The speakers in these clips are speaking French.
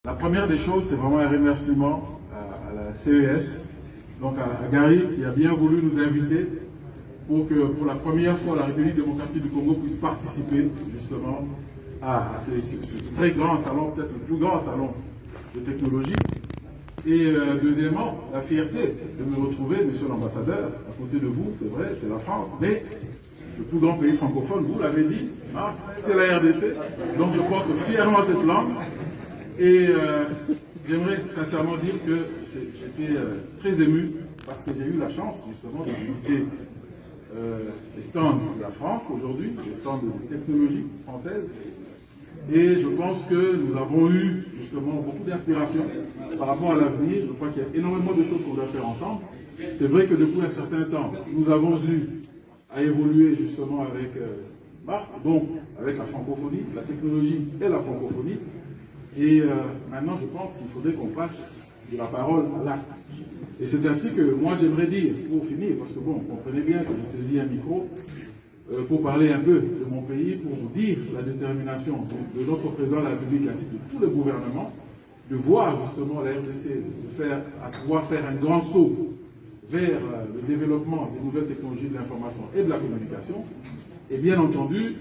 La première des choses, c'est vraiment un remerciement à la CES, donc à Gary, qui a bien voulu nous inviter pour que, pour la première fois, la République démocratique du Congo puisse participer justement à ce très grand salon, peut-être le plus grand salon de technologie. Et deuxièmement, la fierté de me retrouver, monsieur l'ambassadeur, à côté de vous, c'est vrai, c'est la France, mais le plus grand pays francophone, vous l'avez dit, hein, c'est la RDC, donc je porte fièrement cette langue. Et j'aimerais sincèrement dire que j'étais très ému parce que j'ai eu la chance justement de visiter les stands de la France aujourd'hui, les stands de technologie française. Et je pense que nous avons eu justement beaucoup d'inspiration par rapport à l'avenir. Je crois qu'il y a énormément de choses qu'on doit faire ensemble. C'est vrai que depuis un certain temps, nous avons eu à évoluer justement avec Marc, donc avec la francophonie, la technologie et la francophonie. Et maintenant, je pense qu'il faudrait qu'on passe de la parole à l'acte. Et c'est ainsi que moi, j'aimerais dire, pour finir, parce que bon, comprenez bien que je saisis un micro pour parler un peu de mon pays, pour vous dire la détermination de notre président de la République ainsi que de tout le gouvernement, de voir justement la RDC à pouvoir faire un grand saut vers le développement des nouvelles technologies de l'information et de la communication. Et bien entendu,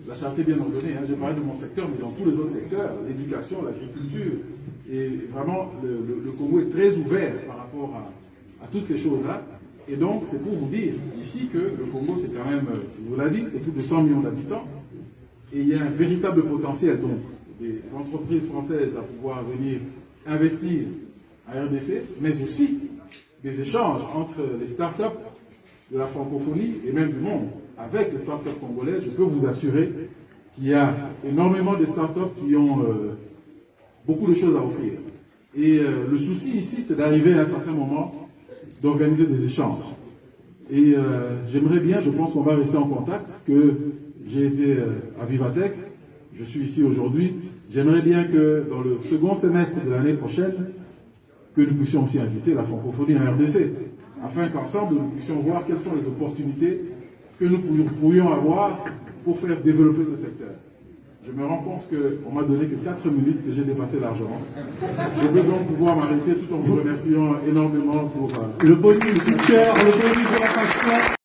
la charité bien ordonnée, hein, je parle de mon secteur, mais dans tous les autres secteurs, l'éducation, l'agriculture, et vraiment le Congo est très ouvert par rapport à toutes ces choses-là. Et donc, c'est pour vous dire ici que le Congo, c'est quand même, je vous l'ai dit, c'est plus de 100 millions d'habitants, et il y a un véritable potentiel, donc, des entreprises françaises à pouvoir venir investir à RDC, mais aussi des échanges entre les start-up de la francophonie et même du monde avec les start-up congolaises. Je peux vous assurer qu'il y a énormément de start-up qui ont beaucoup de choses à offrir. Et le souci ici, c'est d'arriver à un certain moment d'organiser des échanges. Et j'aimerais bien, je pense qu'on va rester en contact, que j'ai été à Vivatech, je suis ici aujourd'hui. J'aimerais bien que dans le second semestre de l'année prochaine, que nous puissions aussi inviter la francophonie à RDC, afin qu'ensemble nous puissions voir quelles sont les opportunités que nous pourrions avoir pour faire développer ce secteur. Je me rends compte qu'on m'a donné que 4 minutes, que j'ai dépassé largement. Je veux donc pouvoir m'arrêter tout en vous remerciant énormément pour... Le bonus du cœur, le bonus de la passion.